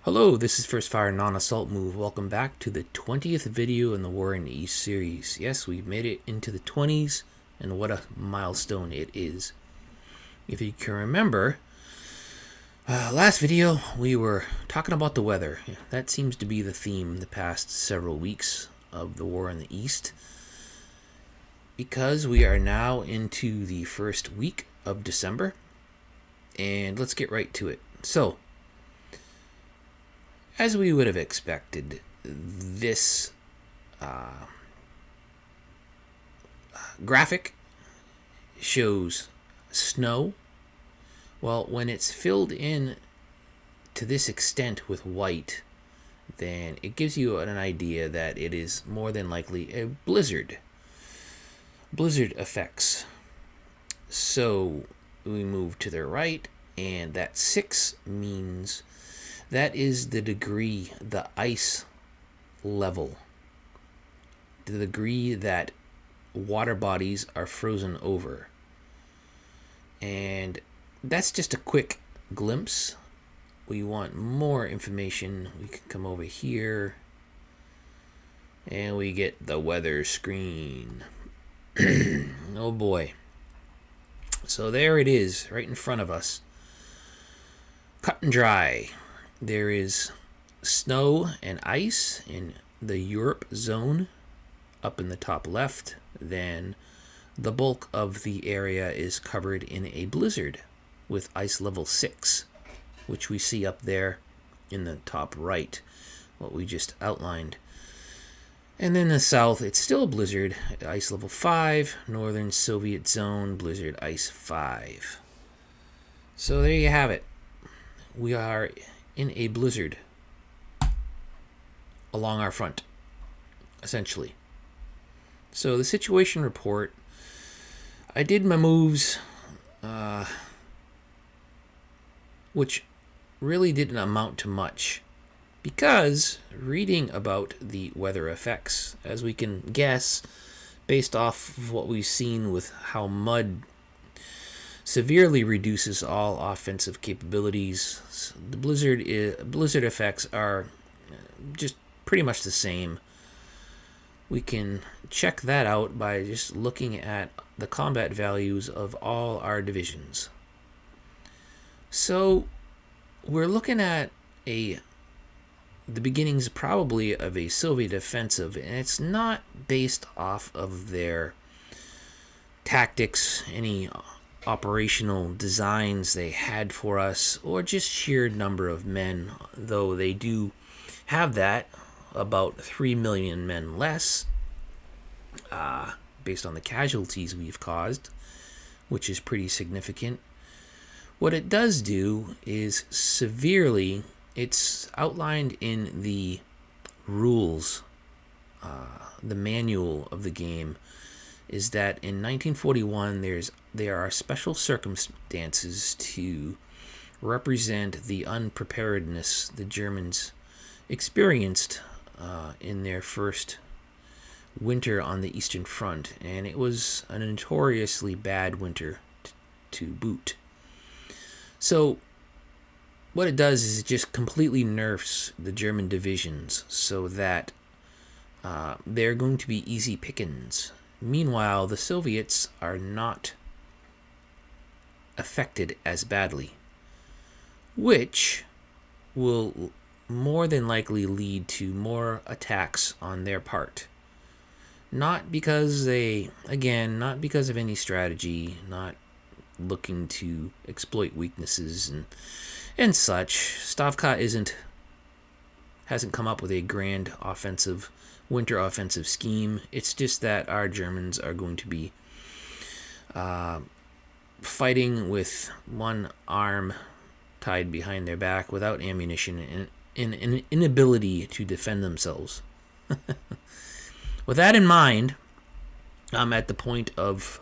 Hello, this is First Fire Non-Assault Move. Welcome back to the 20th video in the War in the East series. Yes, we've made it into the 20s, and what a milestone it is. If you can remember, last video we were talking about the weather. That seems to be the theme the past several weeks of the War in the East, because we are now into the first week of December, and let's get right to it. So, as we would have expected, this graphic shows snow. Well, when it's filled in to this extent with white, then it gives you an idea that it is more than likely a blizzard. Blizzard effects. So we move to the right, and that 6 means that is the degree, the ice level, the degree that water bodies are frozen over. And that's just a quick glimpse. We want more information. We can come over here and we get the weather screen. Oh boy. So there it is, right in front of us. Cut and dry. There is snow and ice in the Europe zone up in the top left. Then the bulk of the area is covered in a blizzard with ice level 6, which we see up there in the top right, what we just outlined. And then the south, it's still a blizzard, ice level 5, northern Soviet zone, blizzard ice 5. So there you have it. We are in a blizzard along our front, essentially. So the situation report, I did my moves, which really didn't amount to much, because reading about the weather effects, as we can guess, based off of what we've seen with how mud severely reduces all offensive capabilities, the blizzard effects are just pretty much the same. We can check that out by just looking at the combat values of all our divisions. So we're looking at the beginnings probably of a Soviet offensive, and it's not based off of their tactics, any operational designs they had for us, or just sheer number of men, though they do have that, about 3 million men less, based on the casualties we've caused, which is pretty significant. What it does do is severely, it's outlined in the rules, the manual of the game, is that in 1941 there are special circumstances to represent the unpreparedness the Germans experienced in their first winter on the Eastern Front, and it was a notoriously bad winter to boot. So what it does is it just completely nerfs the German divisions so that they're going to be easy pickings. Meanwhile, the Soviets are not affected as badly, which will more than likely lead to more attacks on their part. Not because not because of any strategy, not looking to exploit weaknesses and such. Stavka hasn't come up with a grand winter offensive scheme. It's just that our Germans are going to be fighting with one arm tied behind their back without ammunition and an inability to defend themselves. With that in mind, I'm at the point of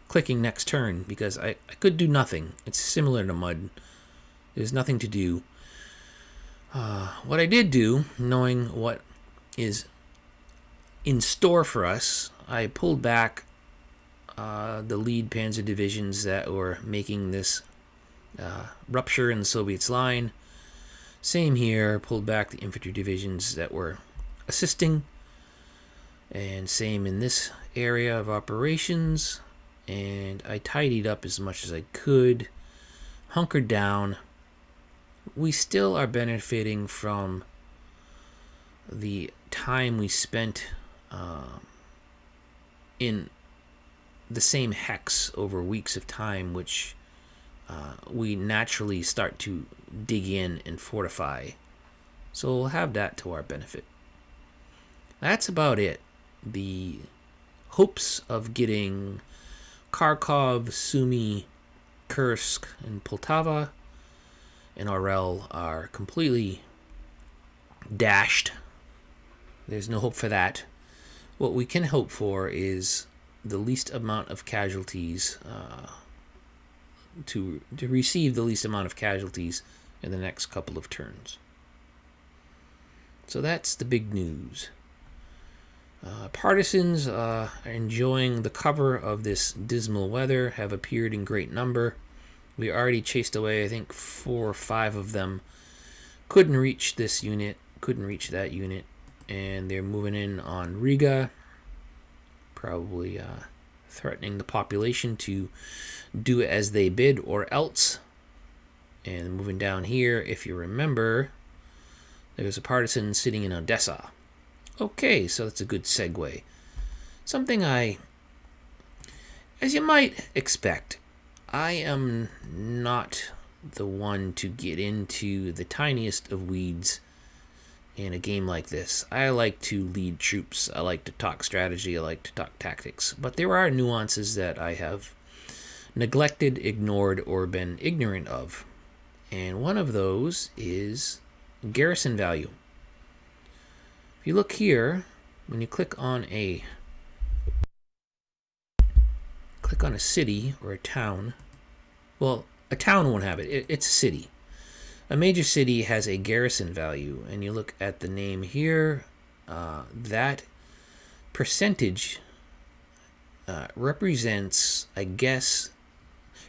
clicking next turn, because I could do nothing. It's similar to mud. There's nothing to do. What I did do, knowing what is in store for us, I pulled back the lead panzer divisions that were making this rupture in the Soviets' line, Same here, pulled back the infantry divisions that were assisting, and same in this area of operations. And I tidied up as much as I could, hunkered down. We still are benefiting from the time we spent in the same hex over weeks of time, which we naturally start to dig in and fortify. So we'll have that to our benefit. That's about it. The hopes of getting Kharkov, Sumy, Kursk, and Poltava and Orel are completely dashed. There's no hope for that. What we can hope for is the least amount of casualties, to receive the least amount of casualties in the next couple of turns. So that's the big news. Partisans are enjoying the cover of this dismal weather, have appeared in great number. We already chased away, I think, 4 or 5 of them. Couldn't reach this unit, couldn't reach that unit, and they're moving in on Riga, probably threatening the population to do as they bid or else. And moving down here, if you remember, there's a partisan sitting in Odessa. Okay, so that's a good segue. Something as you might expect, I am not the one to get into the tiniest of weeds in a game like this. I like to lead troops. I like to talk strategy. I like to talk tactics. But there are nuances that I have neglected, ignored, or been ignorant of. And one of those is garrison value. If you look here, when you click on a city or a town, well, a town won't have it. It's a city. A major city has a garrison value, and you look at the name here, that percentage represents, I guess,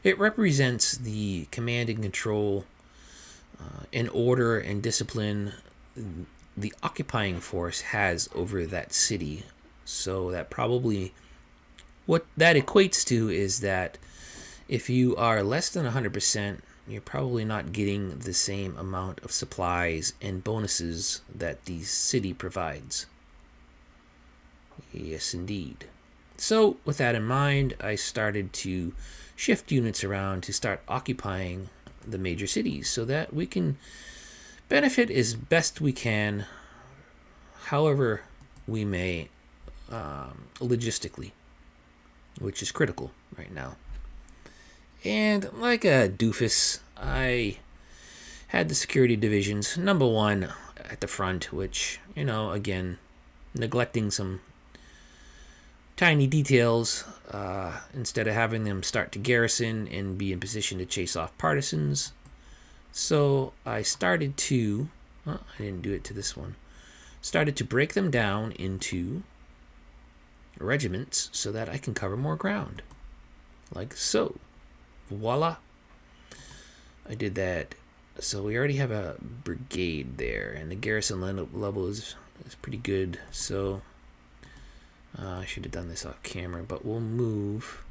it represents the command and control and order and discipline the occupying force has over that city. So that probably, what that equates to is that if you are less than 100%, you're probably not getting the same amount of supplies and bonuses that the city provides. Yes, indeed. So with that in mind, I started to shift units around to start occupying the major cities so that we can benefit as best we can, however we may, logistically, which is critical right now. And like a doofus, I had the security divisions, number 1 at the front, which, again, neglecting some tiny details, instead of having them start to garrison and be in position to chase off partisans. So I started to, I didn't do it to this one, started to break them down into regiments so that I can cover more ground. Like so. Voila. I did that. So we already have a brigade there, and the garrison level is pretty good. So I should have done this off camera, but we'll move.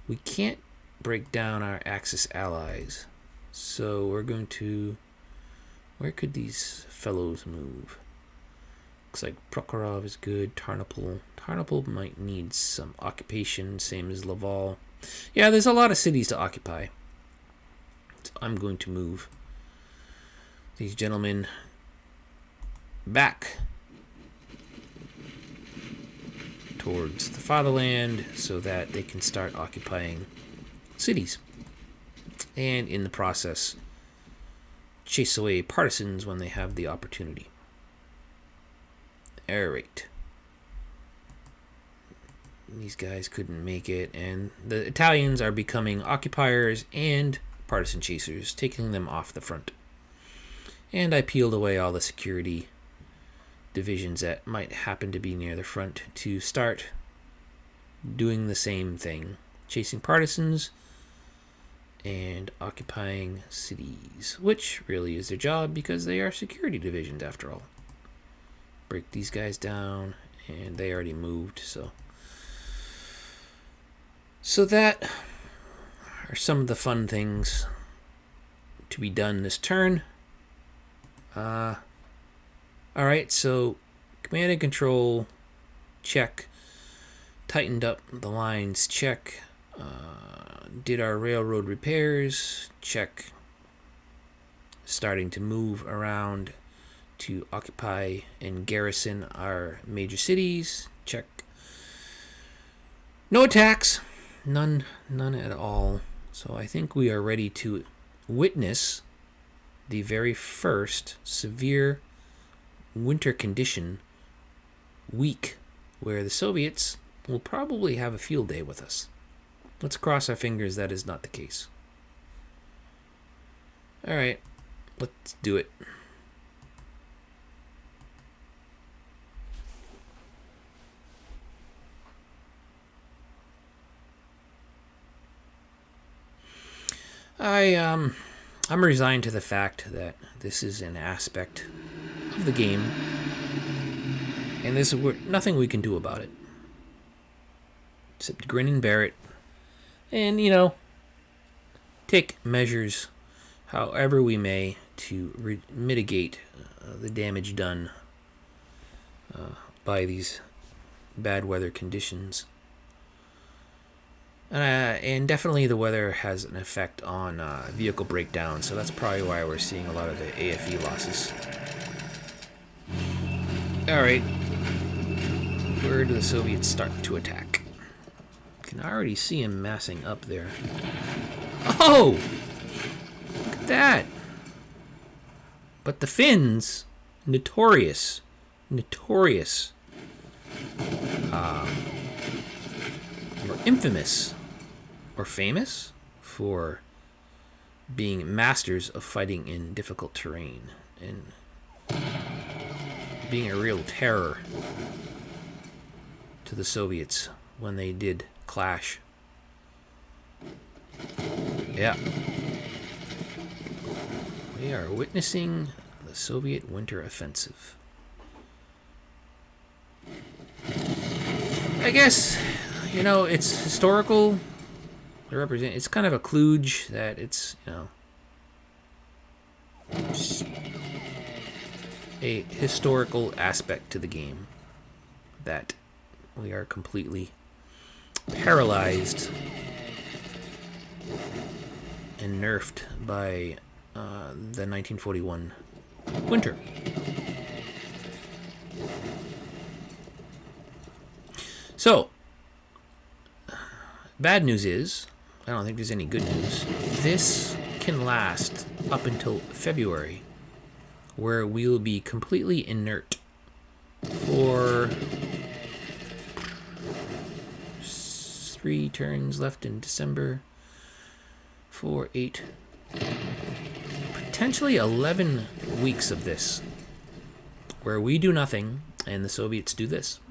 We can't break down our Axis allies. So we're going to, where could these fellows move? Looks like Prokhorov is good. Tarnopol might need some occupation, same as Laval. Yeah, there's a lot of cities to occupy. So I'm going to move these gentlemen back towards the fatherland so that they can start occupying cities. And in the process, chase away partisans when they have the opportunity. Alright. These guys couldn't make it, and the Italians are becoming occupiers and partisan chasers, taking them off the front. And I peeled away all the security divisions that might happen to be near the front to start doing the same thing, chasing partisans and occupying cities, which really is their job because they are security divisions after all. Break these guys down, and they already moved, so that are some of the fun things to be done this turn. Alright, so command and control, check. Tightened up the lines, check. Did our railroad repairs, check. Starting to move around to occupy and garrison our major cities, check. No attacks, none at all. So I think we are ready to witness the very first severe winter condition week where the Soviets will probably have a field day with us. Let's cross our fingers that is not the case. Alright, let's do it. I'm resigned to the fact that this is an aspect of the game, and there's nothing we can do about it. Except grin and bear it. And, take measures however we may to mitigate the damage done by these bad weather conditions. And definitely the weather has an effect on vehicle breakdown, so that's probably why we're seeing a lot of the AFE losses. Alright. Where do the Soviets start to attack? I can already see him massing up there. Oh! Look at that! But the Finns, notorious, or infamous, or famous for being masters of fighting in difficult terrain and being a real terror to the Soviets when they did clash. Yeah. We are witnessing the Soviet winter offensive. I guess, it's historical. It's kind of a kludge that it's, a historical aspect to the game that we are completely paralyzed and nerfed by the 1941 winter. So, bad news is, I don't think there's any good news. This can last up until February, where we will be completely inert for 3 turns left in December. 4, 8, potentially 11 weeks of this, where we do nothing and the Soviets do this.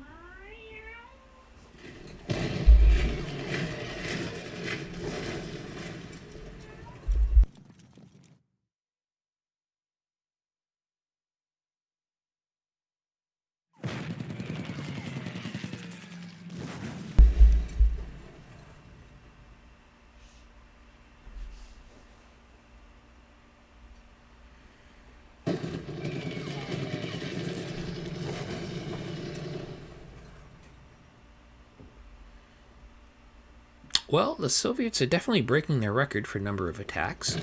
Well, the Soviets are definitely breaking their record for number of attacks.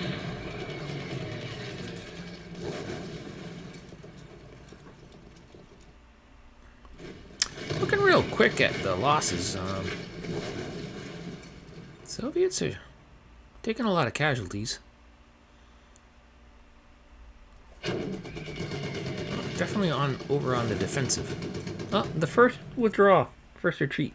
Looking real quick at the losses. Soviets are taking a lot of casualties. Definitely over on the defensive. Oh, the first withdrawal, first retreat.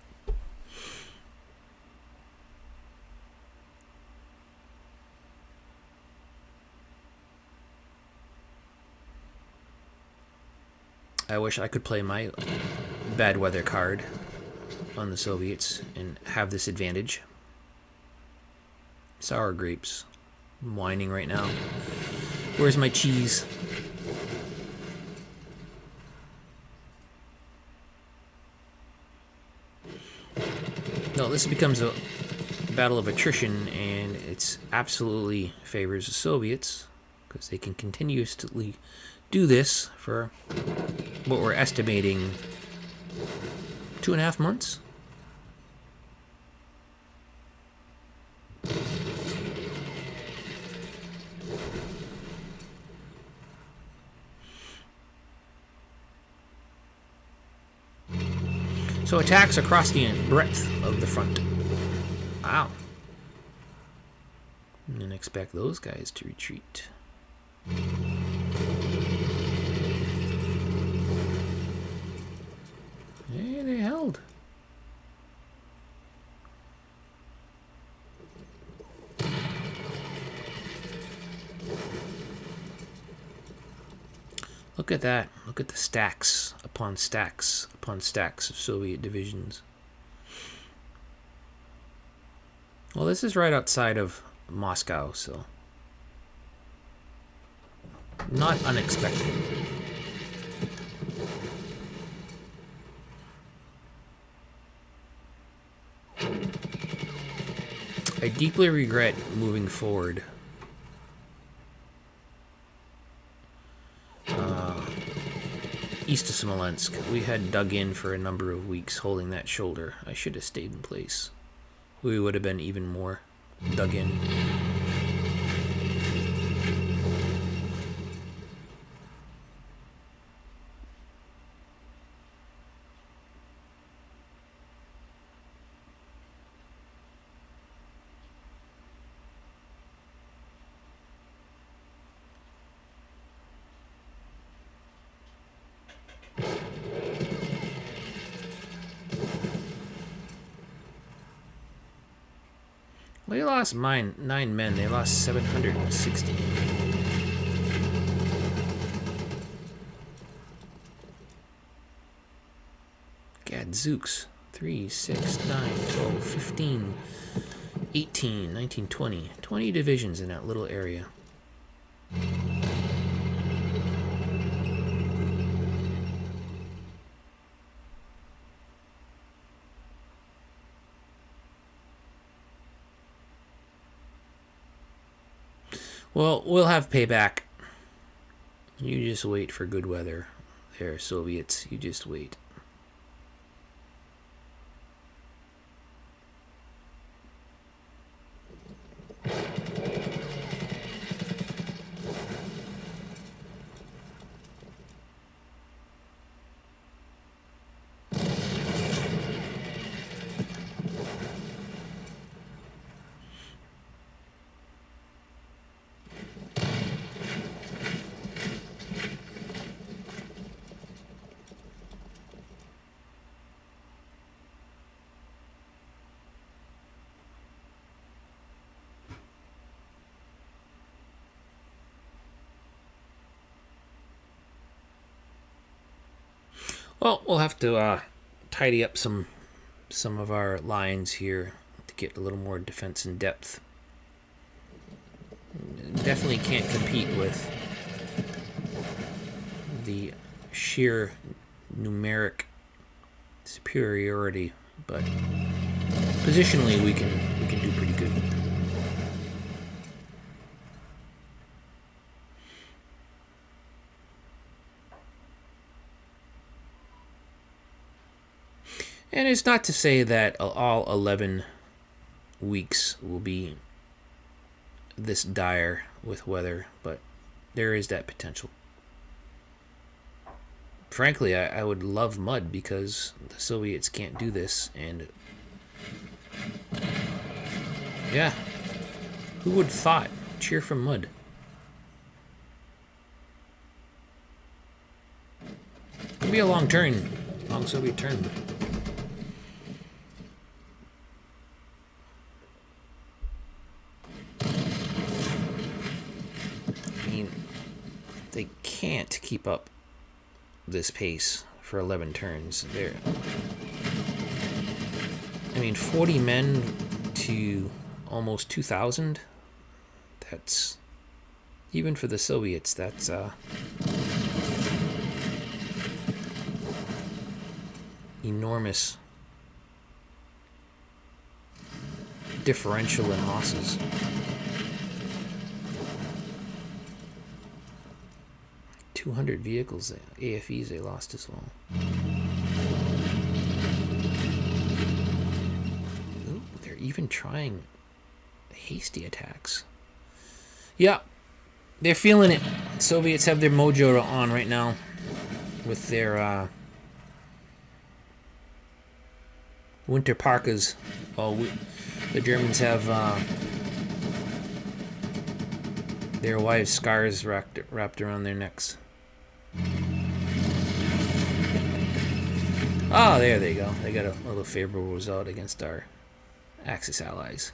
I wish I could play my bad weather card on the Soviets and have this advantage. Sour grapes. I'm whining right now. Where's my cheese? No, this becomes a battle of attrition, and it's absolutely favors the Soviets because they can continuously do this for what we're estimating 2.5 months. So attacks across the breadth of the front. Wow. Didn't expect those guys to retreat. Hey, they held. Look at that. Look at the stacks upon stacks upon stacks of Soviet divisions. Well, this is right outside of Moscow, so not unexpected. I deeply regret moving forward. East of Smolensk. We had dug in for a number of weeks holding that shoulder. I should have stayed in place. We would have been even more dug in. Well, they lost 9 men. They lost 760. Gadzooks. 3, 6, 9, 12, 15, 18, 19, 20. 20 divisions in that little area. Well, we'll have payback. You just wait for good weather there, Soviets. You just wait. Well, we'll have to tidy up some of our lines here to get a little more defense in depth. Definitely can't compete with the sheer numeric superiority, but positionally we can do pretty good. And it's not to say that all 11 weeks will be this dire with weather, but there is that potential. Frankly, I would love mud because the Soviets can't do this, and yeah, who would have thought? Cheer for mud. It'll be a long Soviet turn. They can't keep up this pace for 11 turns. I mean, 40 men to almost 2,000. That's, even for the Soviets, that's enormous differential in losses. .200 vehicles, AFEs they lost as well. Ooh, they're even trying hasty attacks. Yeah, they're feeling it. Soviets have their mojo on right now with their winter parkas. The Germans have their wives' scarves wrapped around their necks. Oh, there they go. They got a little favorable result against our Axis allies.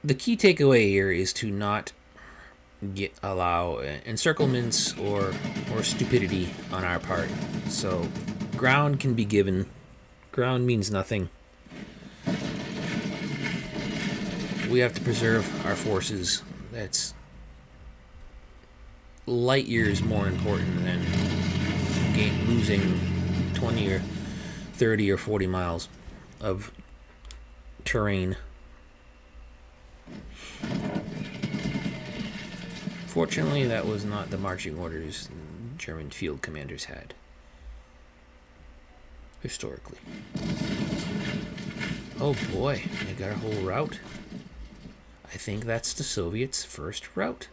The key takeaway here is to not allow encirclements or stupidity on our part. So ground can be given. Ground means nothing. We have to preserve our forces. That's light years more important than losing 20 or 30 or 40 miles of terrain. Fortunately, that was not the marching orders German field commanders had historically. Oh boy, they got a whole route. I think that's the Soviets' first route.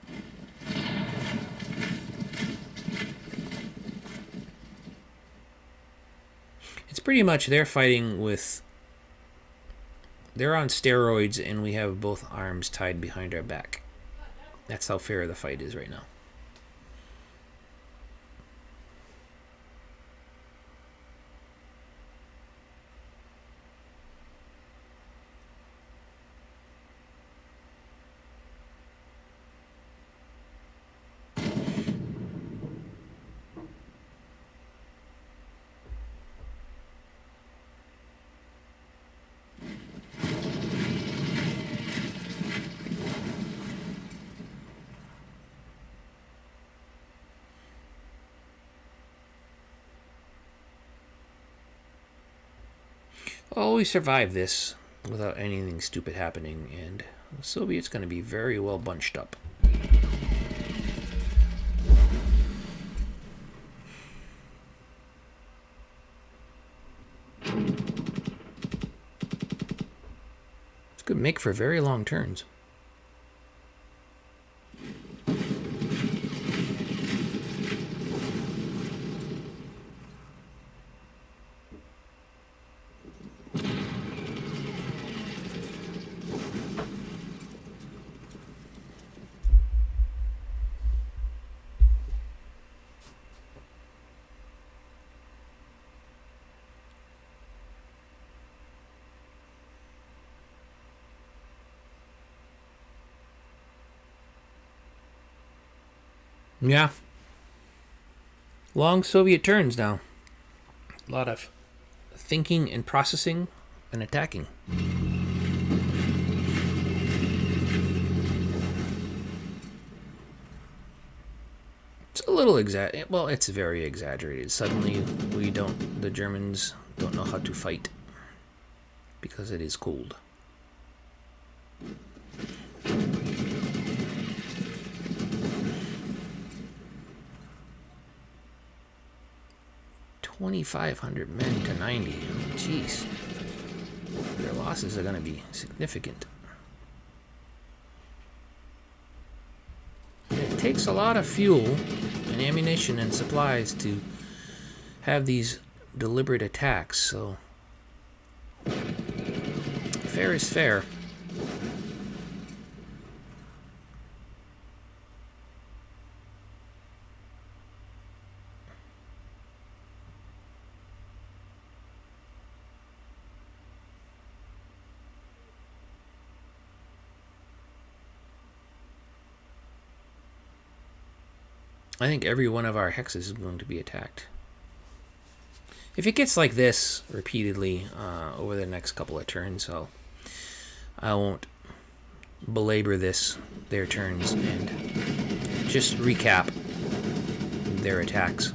It's pretty much they're fighting with... They're on steroids and we have both arms tied behind our back. That's how fair the fight is right now. Oh, we survived this without anything stupid happening, and the Soviets going to be very well bunched up. It's going to make for very long turns. Yeah. Long Soviet turns now. A lot of thinking and processing and attacking. It's a little well, it's very exaggerated. Suddenly the Germans don't know how to fight because it is cold. $2,500 men to 90. Jeez. Their losses are going to be significant. It takes a lot of fuel and ammunition and supplies to have these deliberate attacks, so fair is fair. I think every one of our hexes is going to be attacked. If it gets like this repeatedly over the next couple of turns, I won't belabor their turns, and just recap their attacks.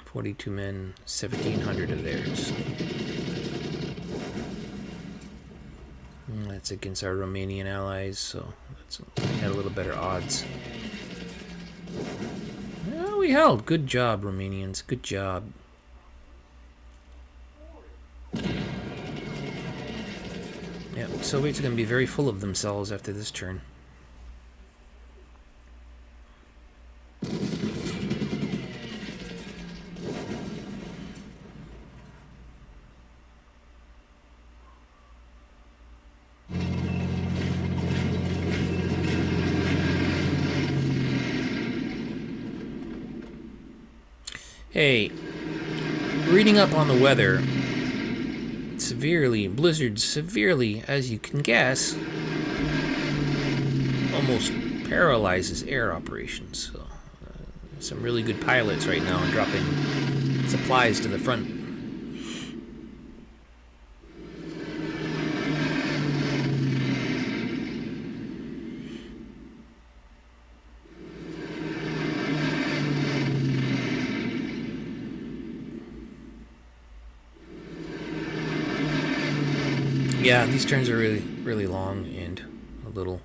"42 men, 1,700 of theirs." That's against our Romanian allies, so we had a little better odds. Well, we held. Good job, Romanians. Good job. Yeah, Soviets are going to be very full of themselves after this turn. Hey, reading up on the weather, blizzards severely, as you can guess, almost paralyzes air operations. So, some really good pilots right now are dropping supplies to the front. Yeah, these turns are really, really long and a little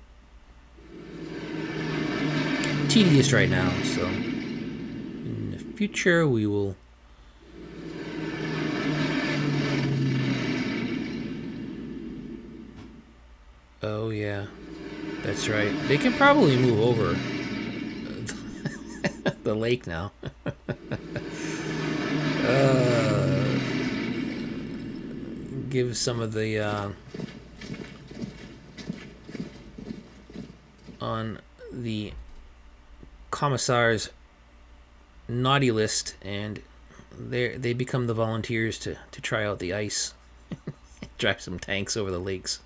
tedious right now, so in the future we will Oh yeah, that's right. They can probably move over the lake now. Give some of the on the commissar's naughty list, and they become the volunteers to try out the ice. Drive some tanks over the lakes.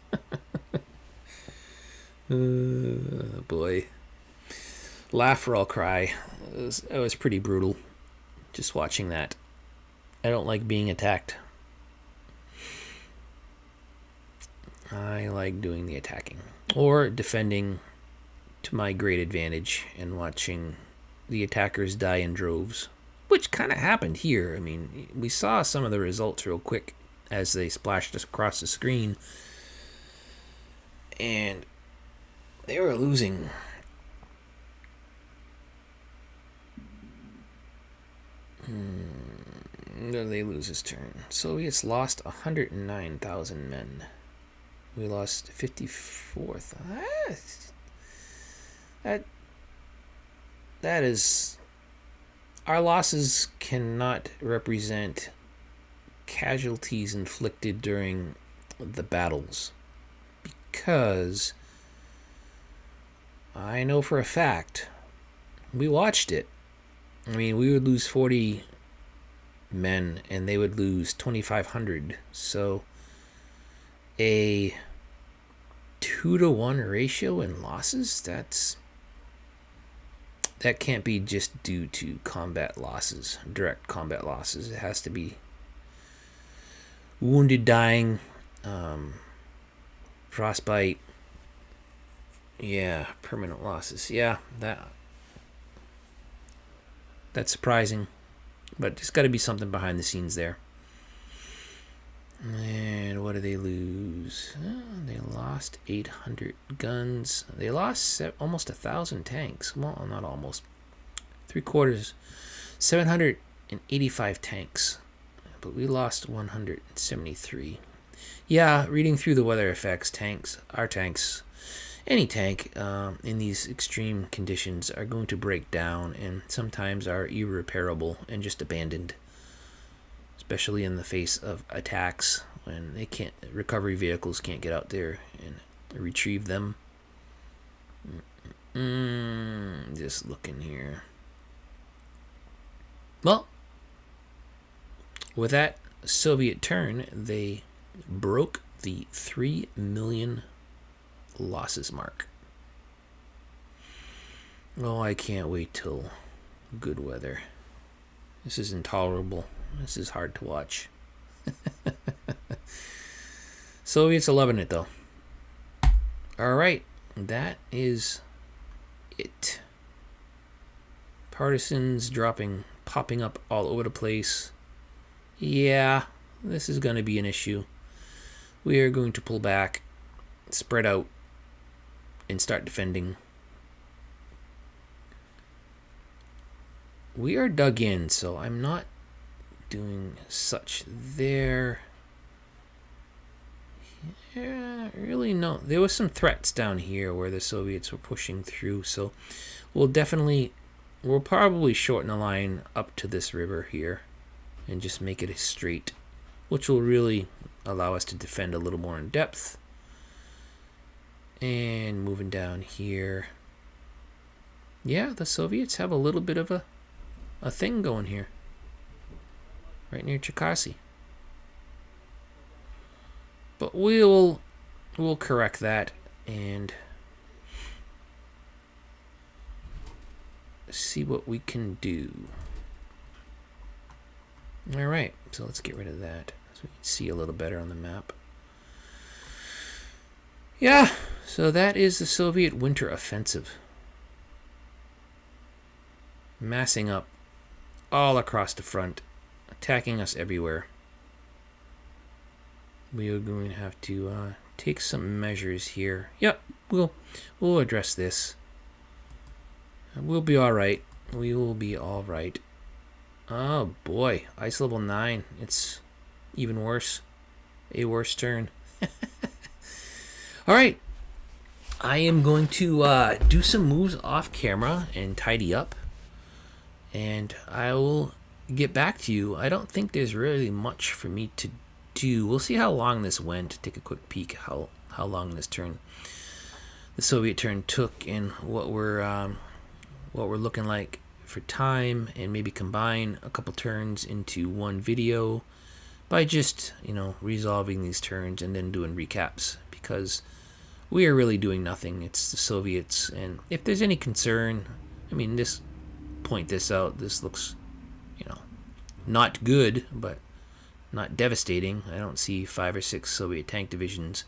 Boy, laugh or I'll cry. It was pretty brutal just watching that. I don't like being attacked. I like doing the attacking or defending to my great advantage and watching the attackers die in droves, which kind of happened here. I mean, we saw some of the results real quick as they splashed us across the screen, and they were losing. They lose this turn. Soviets lost 109,000 men. We lost 54th. That is... Our losses cannot represent casualties inflicted during the battles, because I know for a fact, we watched it. I mean, we would lose 40 men and they would lose 2,500. So a 2-to-1 ratio in losses, that can't be just due to combat losses, direct combat losses. It has to be wounded, dying, frostbite, permanent losses. Yeah, that's surprising, but there's got to be something behind the scenes there. And what do they lose? They lost 800 guns. They lost almost 1,000 tanks. Well, not almost. 3/4. 785 tanks. But we lost 173. Yeah, reading through the weather effects, our tanks, any tank in these extreme conditions are going to break down and sometimes are irreparable and just abandoned. Especially in the face of attacks when recovery vehicles can't get out there and retrieve them. Just looking here. Well, with that, Soviet turn, they broke the 3 million losses mark. Oh, I can't wait till good weather. This is intolerable. This is hard to watch. Soviets are loving it though. Alright, that is it. Partisans popping up all over the place. Yeah, this is going to be an issue. We are going to pull back, spread out, and start defending. We are dug in, so I'm not doing such there. Yeah, really no. There was some threats down here where the Soviets were pushing through, so we'll probably shorten the line up to this river here and just make it a straight, which will really allow us to defend a little more in depth. And moving down here. Yeah, the Soviets have a little bit of a thing going here. Right near Cherkasy. But we'll correct that and see what we can do. Alright, so let's get rid of that so we can see a little better on the map. Yeah, so that is the Soviet winter offensive. Massing up all across the front, attacking us everywhere. We are going to have to take some measures here. Yep, we'll address this. We'll be all right. We will be all right. Oh boy, ice level 9. It's even worse. A worse turn. All right. I am going to do some moves off camera and tidy up. And I will get back to you. I don't think there's really much for me to do. We'll see how long this went. Take a quick peek how long this turn, the Soviet turn, took, and what we're looking like for time, and maybe combine a couple turns into one video by just resolving these turns and then doing recaps, because we are really doing nothing. It's the Soviets, and if there's any concern, point this out. This looks, not good, but not devastating. I don't see 5 or 6 Soviet tank divisions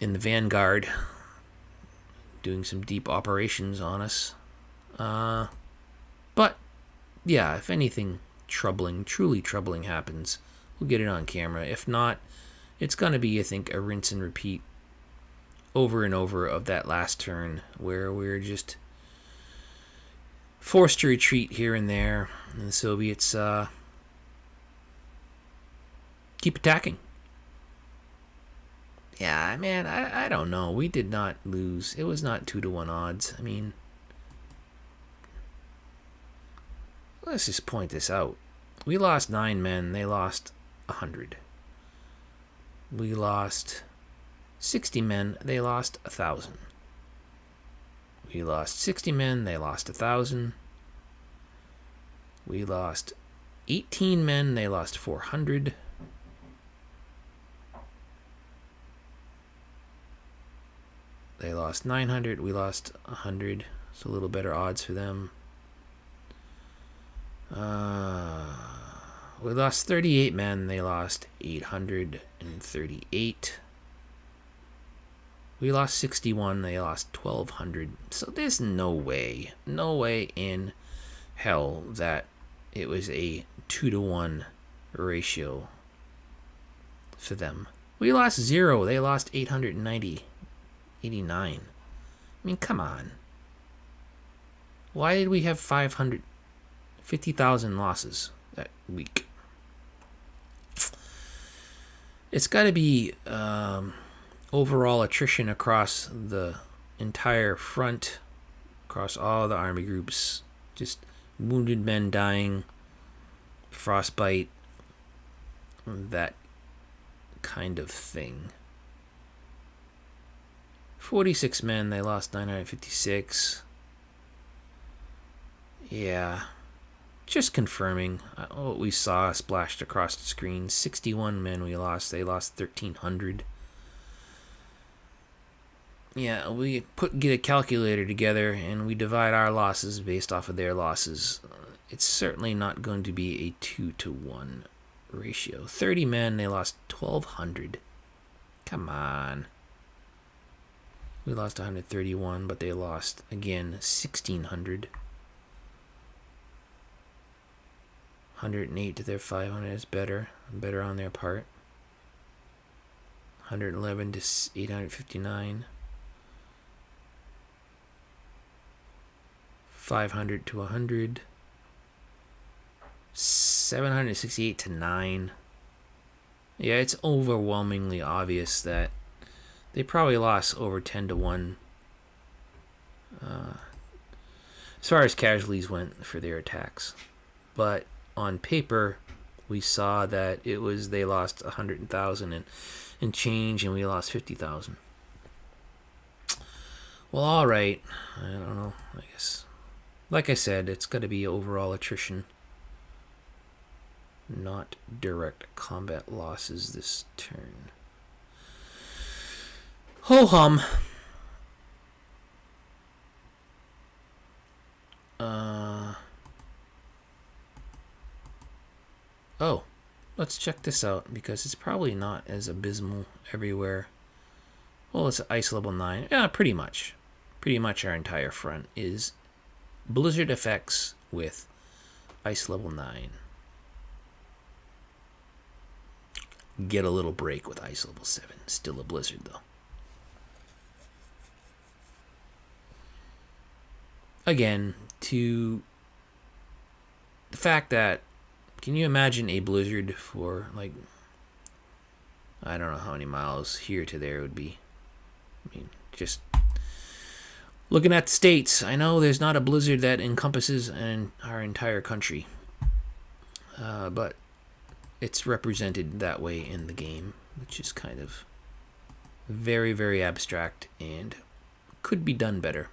in the vanguard doing some deep operations on us. But yeah, if anything truly troubling happens, we'll get it on camera. If not, it's going to be, I think, a rinse and repeat over and over of that last turn where we're just forced to retreat here and there, and the Soviets keep attacking. Yeah, man, I don't know. We did not lose. It was not 2-to-1 odds. Let's just point this out. We lost 9 men. They lost 100. We lost 60 men. They lost 1,000. We lost 60 men. They lost 1,000. We lost 18 men. They lost 400. They lost 900. We lost 100. So a little better odds for them. We lost 38 men. They lost 838. We lost 61. They lost 1,200. So there's no way in hell that it was a 2-to-1 ratio for them. We lost 0. They lost 889. Come on. Why did we have 50,000 losses that week? It's got to be overall attrition across the entire front, across all the army groups. Just wounded men dying, frostbite, that kind of thing. 46 men, they lost 956. Yeah. just confirming what we saw splashed across the screen. 61 men we lost. They lost 1,300. Yeah, we get a calculator together and we divide our losses based off of their losses. It's certainly not going to be a 2-to-1 ratio. 30 men, they lost 1,200. Come on. We lost 131, but they lost, again, 1,600. 108 to their 500 is better on their part. 111 to 859. 500 to 100. 768 to 9. Yeah, it's overwhelmingly obvious that they probably lost over 10-to-1 as far as casualties went for their attacks. But on paper, we saw that they lost 100,000 and change, and we lost 50,000. Well, all right. I don't know. I guess, like I said, it's got to be overall attrition, not direct combat losses this turn. Ho hum. Oh, let's check this out because it's probably not as abysmal everywhere. Well, it's ice level 9. Yeah, pretty much. Pretty much our entire front is blizzard effects with ice level 9. Get a little break with ice level 7. Still a blizzard though. Again, to the fact that, can you imagine a blizzard for, like, I don't know how many miles here to there would be. I mean, just looking at the states, I know there's not a blizzard that encompasses our entire country. But it's represented that way in the game, which is kind of very, very abstract and could be done better.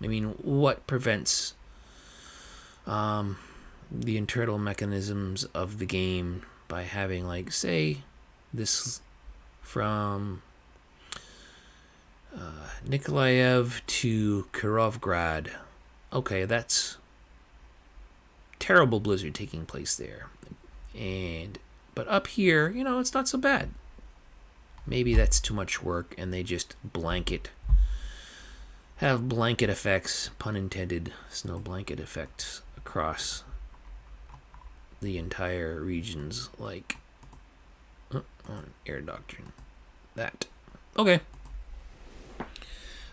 I mean, what prevents the internal mechanisms of the game by having, like, say, this from Nikolaev to Kirovgrad. Okay, that's terrible blizzard taking place there. But up here, it's not so bad. Maybe that's too much work and they just have blanket effects, pun intended, snow blanket effects across the entire regions, like on Air Doctrine. That. Okay.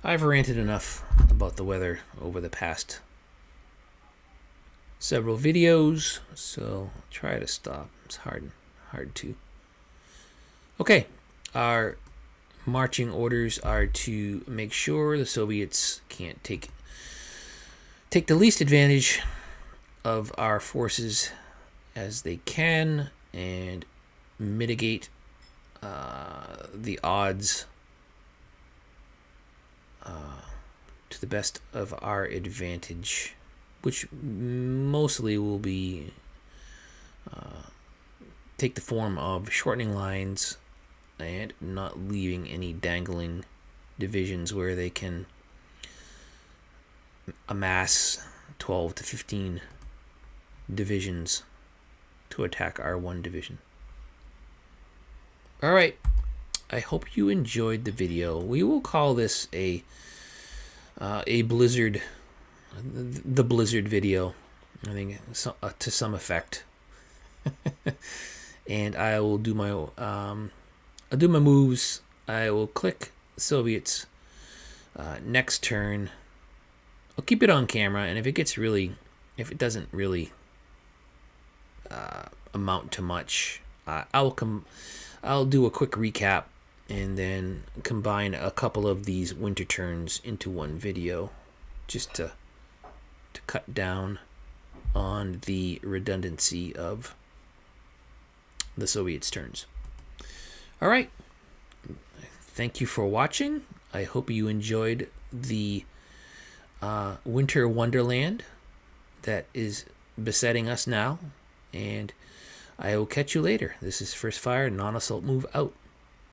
I've ranted enough about the weather over the past several videos, so I'll try to stop. It's hard to. Okay, our marching orders are to make sure the Soviets can't take the least advantage of our forces as they can and mitigate the odds to the best of our advantage, which mostly will be take the form of shortening lines and not leaving any dangling divisions where they can amass 12 to 15 divisions to attack our one division. All right, I hope you enjoyed the video. We will call this a blizzard, the blizzard video, I think, to some effect. And I will do my moves. I will click Soviets next turn. I'll keep it on camera, and if it doesn't really amount to much, I'll do a quick recap and then combine a couple of these winter turns into one video, just to cut down on the redundancy of the Soviets' turns. All right. Thank you for watching. I hope you enjoyed the Winter Wonderland that is besetting us now. And I will catch you later. This is First Fire, non-assault move out.